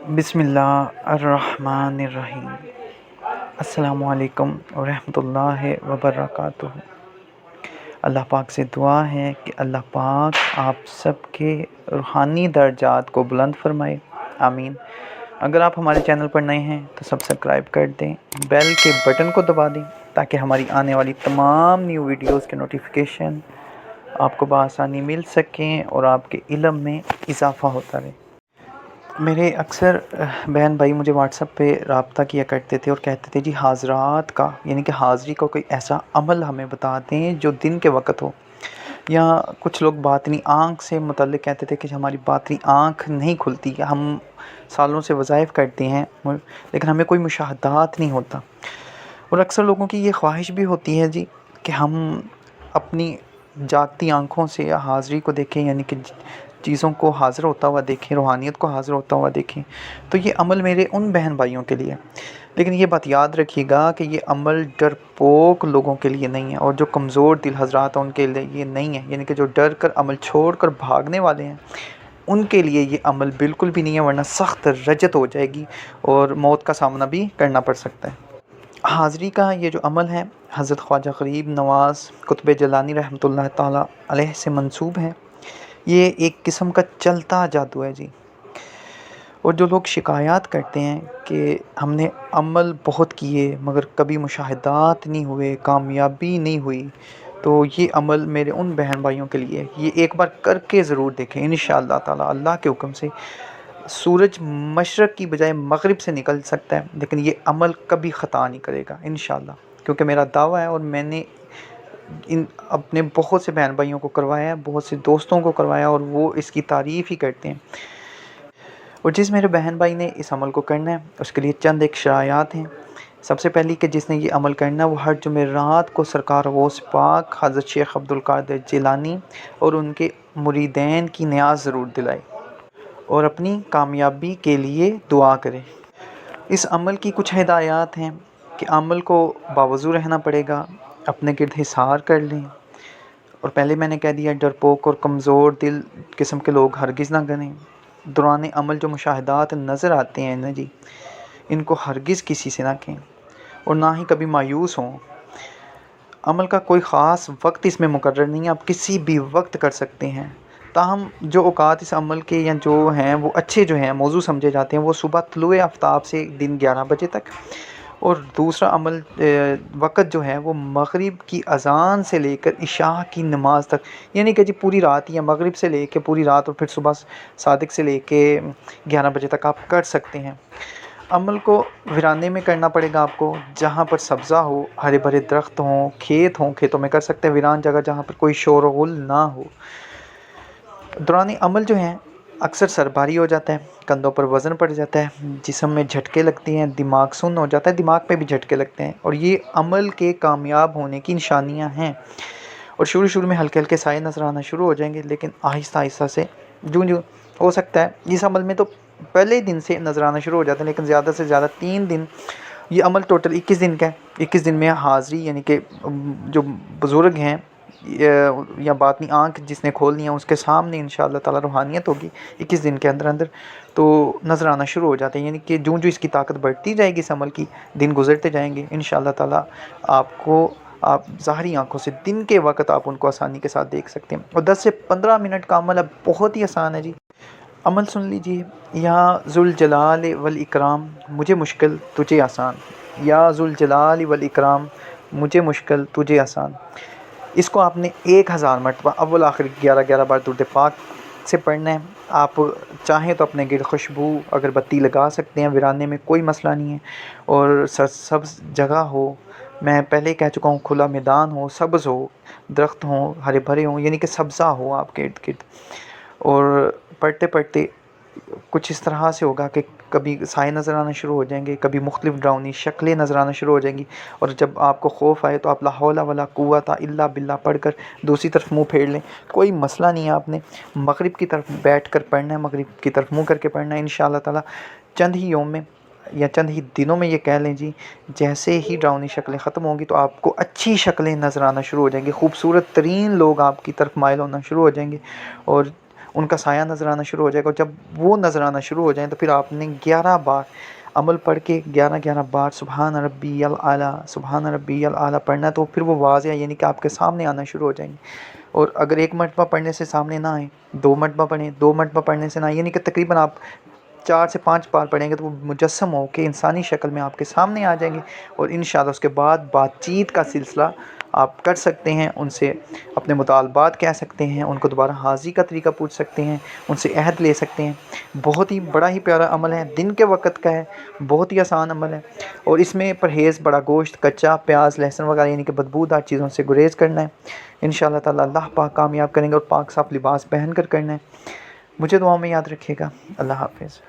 بسم اللہ الرحمن الرحیم۔ السلام علیکم ورحمۃ اللہ وبرکاتہ۔ اللہ پاک سے دعا ہے کہ اللہ پاک آپ سب کے روحانی درجات کو بلند فرمائے، آمین۔ اگر آپ ہمارے چینل پر نئے ہیں تو سبسکرائب کر دیں، بیل کے بٹن کو دبا دیں تاکہ ہماری آنے والی تمام نیو ویڈیوز کے نوٹیفیکیشن آپ کو بآسانی مل سکیں اور آپ کے علم میں اضافہ ہوتا رہے۔ میرے اکثر بہن بھائی مجھے واٹس ایپ پہ رابطہ کیا کرتے تھے اور کہتے تھے جی حاضرات کا یعنی کہ حاضری کا کوئی ایسا عمل ہمیں بتا دیں جو دن کے وقت ہو، یا کچھ لوگ باطنی آنکھ سے متعلق کہتے تھے کہ ہماری باطنی آنکھ نہیں کھلتی، ہم سالوں سے وظائف کرتے ہیں لیکن ہمیں کوئی مشاہدات نہیں ہوتا۔ اور اکثر لوگوں کی یہ خواہش بھی ہوتی ہے جی کہ ہم اپنی جاگتی آنکھوں سے حاضری کو دیکھیں، یعنی کہ چیزوں کو حاضر ہوتا ہوا دیکھیں، روحانیت کو حاضر ہوتا ہوا دیکھیں۔ تو یہ عمل میرے ان بہن بھائیوں کے لیے، لیکن یہ بات یاد رکھیے گا کہ یہ عمل ڈرپوک لوگوں کے لیے نہیں ہے، اور جو کمزور دل حضرات ہیں ان کے لیے یہ نہیں ہے، یعنی کہ جو ڈر کر عمل چھوڑ کر بھاگنے والے ہیں ان کے لیے یہ عمل بالکل بھی نہیں ہے، ورنہ سخت رجت ہو جائے گی اور موت کا سامنا بھی کرنا پڑ سکتا ہے۔ حاضری کا یہ جو عمل ہے حضرت خواجہ غریب نواز قطب جیلانی رحمۃ اللہ تعالیٰ علیہ سے منسوب ہے۔ یہ ایک قسم کا چلتا جادو ہے جی۔ اور جو لوگ شکایات کرتے ہیں کہ ہم نے عمل بہت کیے مگر کبھی مشاہدات نہیں ہوئے، کامیابی نہیں ہوئی، تو یہ عمل میرے ان بہن بھائیوں کے لیے یہ ایک بار کر کے ضرور دیکھیں انشاءاللہ تعالیٰ۔ اللہ کے حکم سے سورج مشرق کی بجائے مغرب سے نکل سکتا ہے لیکن یہ عمل کبھی خطا نہیں کرے گا انشاءاللہ، کیونکہ میرا دعویٰ ہے اور میں نے اپنے بہت سے بہن بھائیوں کو کروایا ہے، بہت سے دوستوں کو کروایا اور وہ اس کی تعریف ہی کرتے ہیں۔ اور جس میرے بہن بھائی نے اس عمل کو کرنا ہے اس کے لیے چند ایک شرائط ہیں۔ سب سے پہلی کہ جس نے یہ عمل کرنا ہے وہ ہر جمعرات کو سرکار غوث پاک حضرت شیخ عبدالقادر جیلانی اور ان کے مریدین کی نیاز ضرور دلائے اور اپنی کامیابی کے لیے دعا کرے۔ اس عمل کی کچھ ہدایات ہیں کہ عمل کو باوضو رہنا پڑے گا، اپنے گرد حصار کر لیں، اور پہلے میں نے کہہ دیا ڈرپوک اور کمزور دل قسم کے لوگ ہرگز نہ کریں۔ دوران عمل جو مشاہدات نظر آتے ہیں نا جی، ان کو ہرگز کسی سے نہ کہیں اور نہ ہی کبھی مایوس ہوں۔ عمل کا کوئی خاص وقت اس میں مقرر نہیں ہے، آپ کسی بھی وقت کر سکتے ہیں، تاہم جو اوقات اس عمل کے یا جو ہیں وہ اچھے جو ہیں موضوع سمجھے جاتے ہیں وہ صبح طلوع آفتاب سے دن 11 بجے تک، اور دوسرا عمل وقت جو ہے وہ مغرب کی اذان سے لے کر عشاء کی نماز تک، یعنی کہ جی پوری رات یا مغرب سے لے کے پوری رات اور پھر صبح صادق سے لے کے 11 بجے تک آپ کر سکتے ہیں۔ عمل کو ویرانے میں کرنا پڑے گا آپ کو، جہاں پر سبزہ ہو، ہرے بھرے درخت ہوں، کھیت ہوں، کھیتوں میں کر سکتے ہیں، ویران جگہ جہاں پر کوئی شور و غل نہ ہو۔ دوران عمل جو ہیں اکثر سر بھاری ہو جاتا ہے، کندھوں پر وزن پڑ جاتا ہے، جسم میں جھٹکے لگتے ہیں، دماغ سن ہو جاتا ہے، دماغ پہ بھی جھٹکے لگتے ہیں، اور یہ عمل کے کامیاب ہونے کی نشانیاں ہیں۔ اور شروع میں ہلکے ہلکے سائے نظر آنا شروع ہو جائیں گے، لیکن آہستہ آہستہ سے جو ہو سکتا ہے اس عمل میں تو پہلے دن سے نظر آنا شروع ہو جاتا ہے، لیکن زیادہ سے زیادہ 3 دن، یہ عمل ٹوٹل 21 دن کا ہے۔ 21 دن میں حاضری، یعنی کہ جو بزرگ ہیں یا باطنی آنکھ جس نے کھولنی ہے اس کے سامنے انشاءاللہ تعالی روحانیت ہوگی 21 دن کے اندر تو نظر آنا شروع ہو جاتے ہیں، یعنی کہ جو اس کی طاقت بڑھتی جائے گی اس عمل کی، دن گزرتے جائیں گے انشاءاللہ تعالی آپ ظاہری آنکھوں سے دن کے وقت آپ ان کو آسانی کے ساتھ دیکھ سکتے ہیں۔ اور 10 سے 15 منٹ کا عمل ہے، بہت ہی آسان ہے جی۔ عمل سن لیجیے، یا ذوالجلال والاکرام مجھے مشکل تجھے آسان، یا ذوالجلال والاکرام مجھے مشکل تجھے آسان۔ اس کو آپ نے 1000 مرتبہ اول آخر 11 بار درود پاک سے پڑھنا ہے۔ آپ چاہیں تو اپنے گرد خوشبو اگربتی لگا سکتے ہیں، ویرانے میں کوئی مسئلہ نہیں ہے، اور سبز جگہ ہو، میں پہلے کہہ چکا ہوں کھلا میدان ہو، سبز ہو، درخت ہوں، ہرے بھرے ہوں، یعنی کہ سبزہ ہو آپ کے ارد گرد، اور پڑھتے پڑھتے کچھ اس طرح سے ہوگا کہ کبھی سائے نظر آنا شروع ہو جائیں گے، کبھی مختلف ڈراؤنی شکلیں نظر آنا شروع ہو جائیں گی، اور جب آپ کو خوف آئے تو آپ لا حول ولا قوت الا باللہ پڑھ کر دوسری طرف منہ پھیر لیں، کوئی مسئلہ نہیں ہے۔ آپ نے مغرب کی طرف بیٹھ کر پڑھنا ہے، مغرب کی طرف منہ کر کے پڑھنا ہے انشاءاللہ تعالی۔ چند ہی یوم میں یا چند ہی دنوں میں یہ کہہ لیں جی، جیسے ہی ڈراؤنی شکلیں ختم ہوں گی تو آپ کو اچھی شکلیں نظر آنا شروع ہو جائیں گی، خوبصورت ترین لوگ آپ کی طرف مائل ہونا شروع ہو جائیں گے، اور ان کا سایہ نظر آنا شروع ہو جائے گا، اور جب وہ نظر آنا شروع ہو جائیں تو پھر آپ نے 11 بار عمل پڑھ کے 11 بار سبحان ربی الاعلیٰ سبحان ربی الاعلیٰ پڑھنا، تو پھر وہ واضح یعنی کہ آپ کے سامنے آنا شروع ہو جائیں گے۔ اور اگر 1 مرتبہ پڑھنے سے سامنے نہ آئیں، 2 مرتبہ پڑھیں، 2 مرتبہ پڑھنے سے نہ آئیں، یعنی کہ تقریباً آپ 4 سے 5 بار پڑھیں گے تو وہ مجسم ہو کے انسانی شکل میں آپ کے سامنے آ جائیں گے، اور انشاءاللہ اس کے بعد بات چیت کا سلسلہ آپ کر سکتے ہیں، ان سے اپنے مطالبات کہہ سکتے ہیں، ان کو دوبارہ حاضری کا طریقہ پوچھ سکتے ہیں، ان سے عہد لے سکتے ہیں۔ بہت ہی بڑا ہی پیارا عمل ہے، دن کے وقت کا ہے، بہت ہی آسان عمل ہے، اور اس میں پرہیز بڑا گوشت، کچا پیاز، لہسن وغیرہ یعنی کہ بدبودار چیزوں سے گریز کرنا ہے۔ انشاءاللہ تعالی اللہ پاک کامیاب کریں گے، اور پاک صاف لباس پہن کر کرنا ہے۔ مجھے دعاؤں میں یاد رکھیے گا۔ اللہ حافظ۔